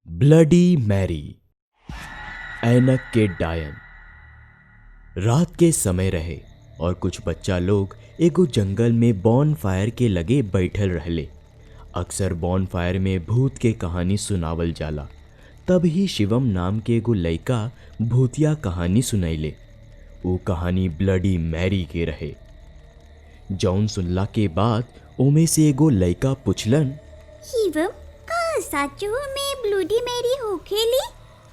Bloody Mary. ऐनक के डायन। रात के समय रहे और कुछ बच्चा लोग एगो जंगल में बॉन फायर के लगे बैठल रहले। अक्सर बॉन फायर में भूत के कहानी सुनावल जाला। तब ही शिवम नाम के एगो लइका भूतिया कहानी सुनैले। वो कहानी ब्लडी मैरी के रहे। जौन सुनला के बाद ओमे से एगो लइका पुछलन, शिवम का सचो में ब्लडी मैरी होखेली?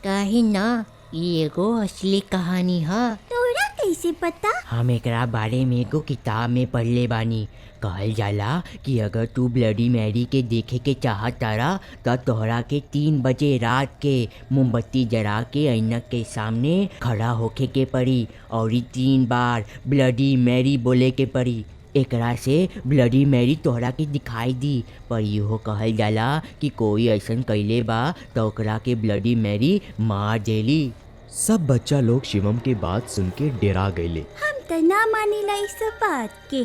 काहे ना, ये एगो असली कहानी है। तोरा कैसे पता? हम एकरा बारे में एगो किताब में पढ़ले बानी। कहल जाला कि अगर तू ब्लडी मैरी के देखे के चाहत तारा त तोहरा के 3 बजे रात के मोमबत्ती जरा के ऐनक के सामने खड़ा होके के पड़ी और 3 बार ब्लडी मैरी बोले के पड़ी। एकरा से ब्लडी मैरी तोहरा के दिखाई दी। पर इहो कहल जाला कि कोई ऐसन कइले बा तो ओकरा के ब्लडी मैरी मार देली। सब बच्चा लोग शिवम के बात सुन के डेरा गईले। हम त ना मानिला इस बात के।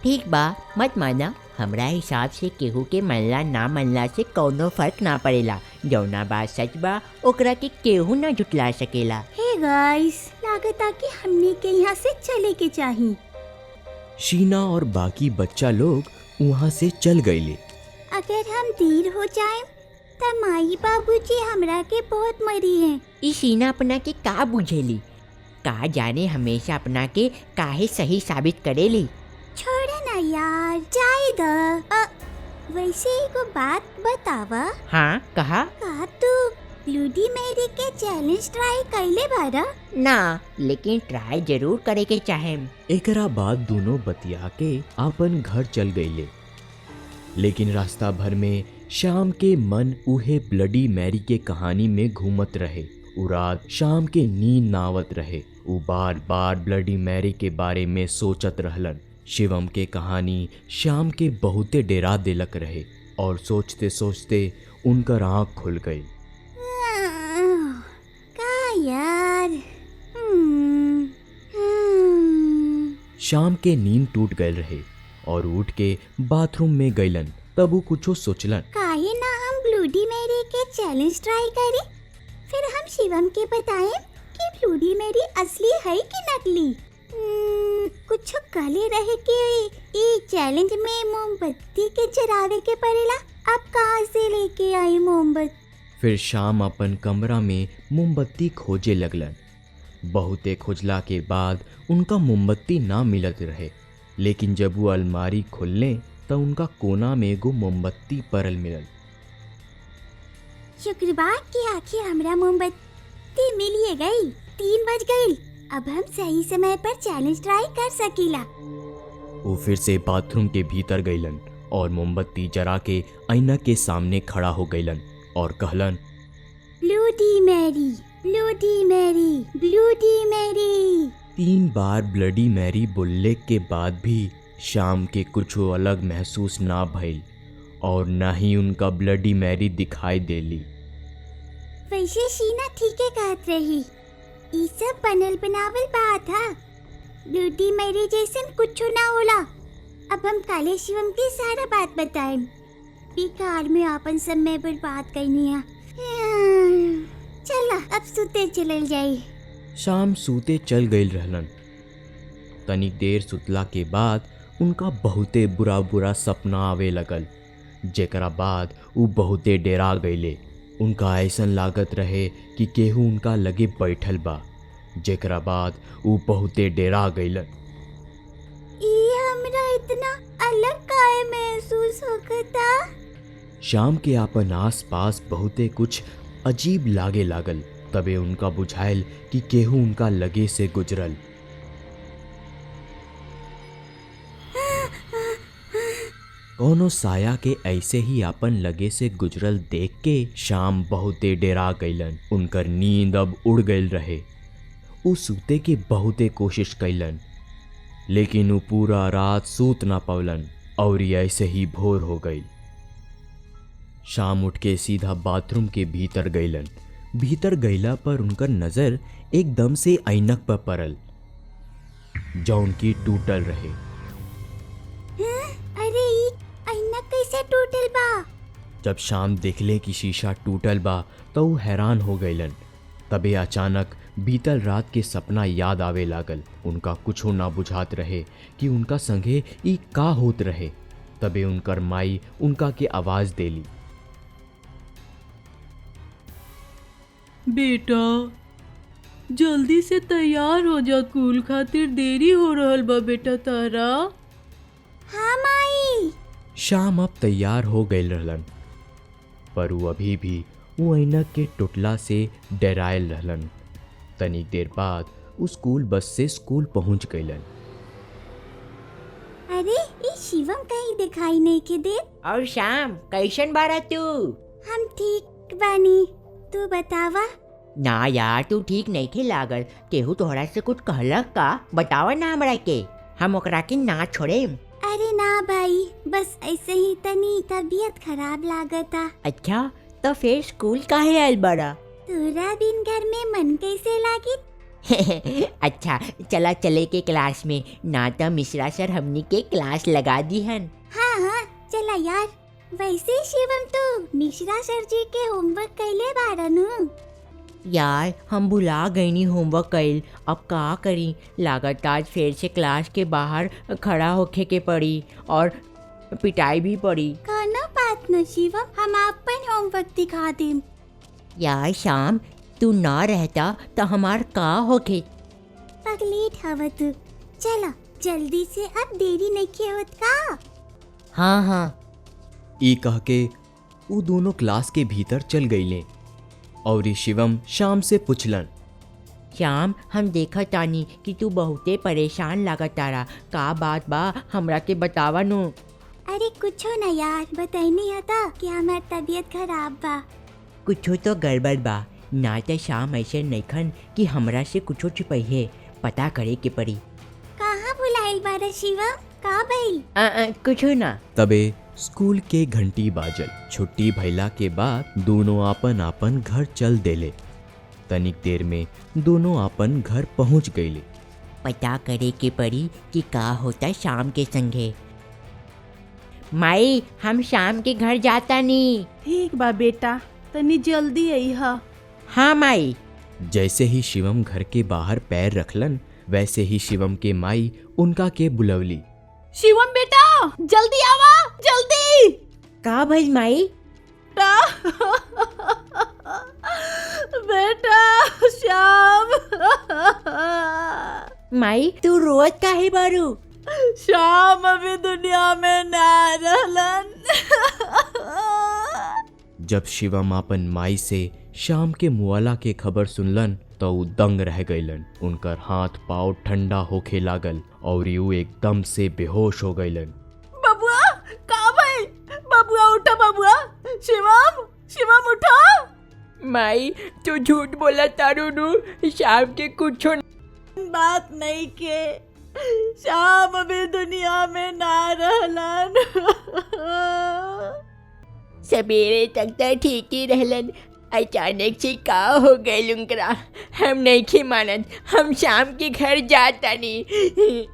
ठीक बा, मत माना। हमरा हिसाब से केहू के मनला ना मनला से कौनो फर्क ना पड़ेला। जौना बात सच बा ओकरा के केहू ना झुटला सकेला। हे गाइस, लागता कि हमने के यहाँ से चले के चाहिए। शीना और बाकी बच्चा लोग वहाँ से चल गईले। अगर हम देर हो जाए त माई बाबूजी हमरा के बहुत मरी हैं। ई शीना अपना के का बुझेली, का जाने हमेशा अपना के काहे सही साबित करेली। छोड़ ना यार, जाए द। वैसे एगो बात बतावा। हाँ कहा? का तू ब्लडी मैरी के चैलेंज ट्राई कैले बारा? ना, लेकिन ट्राई जरूर करे के चाहेम। एकरा बाद दोनों बतिया के आपन घर चल गईले। लेकिन रास्ता भर में शाम के मन उहे ब्लडी मैरी के कहानी में घूमत रहे। उ रात शाम के नींद ना आवत रहे। उ बार बार ब्लडी मैरी के बारे में सोचत रहलन। शिवम के कहानी शाम के बहुते डेरा देलक रहे और सोचते सोचते उनकर आँख खुल गई। का यार? शाम के नींद टूट गए रहे और उठ के बाथरूम में गईलन। तब वो कुछो सोचलन, काहे ना हम ब्लडी मैरी के चैलेंज ट्राई करें? फिर हम शिवम के बताएं कि ब्लडी मैरी असली है कि नकली। कुछ काले रहे के ये चैलेंज में मोमबत्ती के जरावे के पड़ेला। अब कहाँ से लेके आई मोमबत्ती? फिर शाम अपन कमरा में मोमबत्ती खोजे लगलन। बहुते खोजला के बाद उनका मोमबत्ती ना मिलत रहे। लेकिन जब वो अलमारी खोलने तो उनका कोना में एगो मोमबत्ती परल मिलल। शुक्रवार की आखिर हमरा मोमबत्ती मिलिए गई। 3 बज गई। अब हम सही समय पर चैलेंज ट्राई कर सकीला। वो फिर से बाथरूम के भीतर गईलन और मोमबत्ती जरा के आईना के सामने खड़ा हो गईलन और कहलन, bloody Mary, bloody Mary, bloody Mary. 3 बार ब्लडी मैरी बोलने के बाद भी शाम के कुछ अलग महसूस ना भइल और ना ही उनका ब्लडी मैरी दिखाई देली। वैसे शीना ठीक है कहत रही। ई सब बनल बनावल बात है। ब्लडी मैरी जैसन कुछ ना होला। अब हम काले शिवम के सारा बात बताएं। बेकार में अपन समय बर्बाद करनी है। चला अब सुते चलल जाई। शाम सूते चल गई रहलन। तनिक देर सुतला के बाद उनका बहुते बुरा बुरा सपना आवे लगल। जेकरा बाद उ बहुते डेरा गईले। उनका ऐसन लागत रहे कि केहू उनका लगे बैठल बा। जेकरा बाद उ बहुते डेरा गईलन। ये हमरा इतना अलग काहे महसूस होता? शाम के आपन आस पास बहुते कुछ अजीब लागे लागल। तबे उनका बुझाइल कि केहू उनका लगे से गुजरल। कोनो साया के ऐसे ही आपन लगे से गुजरल देख के शाम बहुते डेरा गईलन। उनकर नींद अब उड़ गईल रहे। उ सूते के बहुते कोशिश कैलन लेकिन उ पूरा रात सूत ना पवलन और ऐसे ही भोर हो गई। शाम उठ के सीधा बाथरूम के भीतर गईलन। भीतर गईला पर उनकर नजर एकदम से ऐनक पर पड़ल जौन की टूटल रहे। अरे ई ऐनक कैसे टूटल बा? जब शाम देखले कि शीशा टूटल बा तो वो हैरान हो गईलन। तबे अचानक बीतल रात के सपना याद आवे लागल। उनका कुछो ना बुझात रहे कि उनका संगे ई का होत रहे। तबे उनकर माई उनका के आवाज देली, बेटा जल्दी से तैयार हो जा, स्कूल खातिर देरी हो रहल बा बेटा तारा। हाँ माई। शाम अब तैयार हो गई रहलन, पर वो अभी भी वो ऐनक के टुटला से डरायल रहलन। तनी देर बाद वो स्कूल बस से स्कूल पहुंच गईलन। अरे ये शिवम कहीं दिखाई नहीं के दे। और शाम कैसन बारा तू? हम ठीक बानी, तू बतावा। ना यार तू ठीक नहीं खे लागल। केहू तोहरा से कुछ कहलक का? बतावा ना हमरा के, हम ओकरा के ना छोड़े। अरे ना भाई, बस ऐसे ही तनी तबीयत खराब लागता। अच्छा तो फिर स्कूल काहे आयल बड़ा? तोरा बिन घर में मन कैसे लागी? अच्छा चला चले के क्लास में, ना तो मिश्रा सर हमनी के क्लास लगा दी हन। हाँ हाँ चला यार। वैसे शिवम तो मिश्रा सर जी के होमवर्क कैले बारनु। यार हम भुला गईनी होमवर्क कइल, अब का करी? लागत आज फिर से क्लास के बाहर खड़ा होके के पड़ी और पिटाई भी पड़ी। कोनो बात न शिवम, हम अपन होमवर्क दिखा देम। यार शाम तू ना रहता तो हमार का होके। पगलेट हवा तू। चला जल्दी से, अब देरी नहीं होत का। हाँ हाँ। ई कह के वो दोनों क्लास के भीतर चल गईले और शिवम शाम से पूछलन, श्याम हम देखा तानी कि तू बहुते परेशान लागत तारा, का बात बा हमरा के बतावा नु। अरे कुछो न यार, बताइनी हता कि हमार तबीयत खराब बा। कुछो तो गड़बड़ बा, ना तो शाम ऐसे नइखन कि हमरा से कुछो छिपइहे, पता करे के पड़ी। कहाँ भुलाइल बारा शिवम, का भइल? कुछो ना। तबे स्कूल के घंटी बाजल। छुट्टी भइला के बाद दोनों आपन आपन घर चल देले। तनिक देर में दोनों आपन घर पहुंच गईले। पता करे के पड़ी कि का होता शाम के संगे। माई हम शाम के घर जाता नी। ठीक बा बेटा, तनी जल्दी अइहा। हाँ माई। जैसे ही शिवम घर के बाहर पैर रखलन, वैसे ही शिवम के माई उनका के बुलवली, शिवम बेटा जल्दी आवा, जल्दी। का भइल माई? बेटा श्याम। माई तू रोत काहे बारू? श्याम अभी दुनिया में ना रहलन। जब शिवम अपन माई से शाम के मुआला के खबर सुनलन तो उ दंग रह गईलन। उनकर हाथ पाँव ठंडा होखे लागल और यू एकदम से बेहोश हो गईलन। बबुआ का भाई? बबुआ उठा, बबुआ। शिवम, शिवम उठा। माई तू झूठ बोला तारू नु, शाम के कुछो बात नहीं के, श्याम अभी दुनिया में ना रहलन। सवेरे तक तो ठीक ही रहलन, अचानक से का हो गए उनकरा। हम नहीं खे मानत, हम शाम के घर जाता नहीं।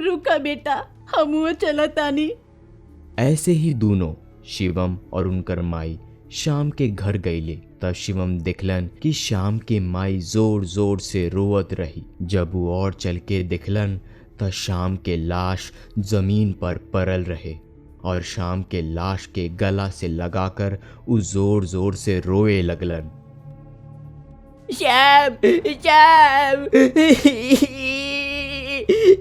रुका बेटा, हम चला तानी। ऐसे ही दोनों शिवम और उनकर माई शाम के घर गईले। तब शिवम देखलन कि शाम के माई जोर जोर से रोवत रही। जब वो और चल के देखलन तब शाम के लाश जमीन पर पड़ल रहे और शाम के लाश के गला से लगाकर वो जोर जोर से रोए लगलन। श्याम, श्याम,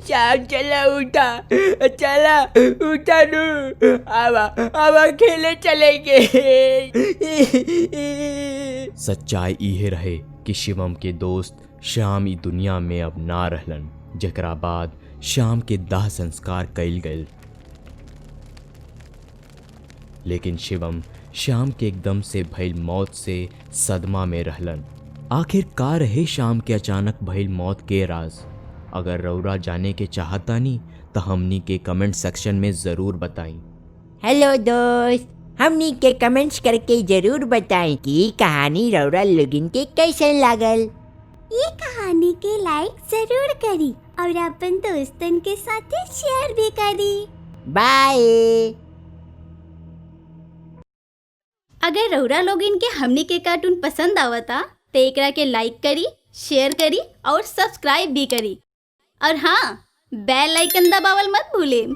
श्याम चला उठा, चला उठा नू, आवा आवा खेले चलेंगे। सच्चाई इहे रहे कि शिवम के दोस्त श्याम ई दुनिया में अब ना रहलन, जकरा बाद शाम के दाह संस्कार कइल गए। लेकिन शिवम शाम के एकदम से भइल मौत से सदमा में रहलन। आखिर का रहे शाम के अचानक भइल मौत के राज? अगर रौरा जाने के चाहतानी तो हमनी के कमेंट सेक्शन में ज़रूर बताई। हेलो दोस्त, हमनी के कमेंट्स करके जरूर बताएं कि कहानी रौरा लोगिन के कैसे लागल। ये कहानी के लाइक जरूर करी और अपन दोस्तन के साथ शेयर भी करी। बाय। अगर रौरा लोग इनके हमनी के कार्टून पसंद आवता तो एकरा के लाइक करी, शेयर करी और सब्सक्राइब भी करी। और हाँ, बेल आइकन दबावल मत भूलें।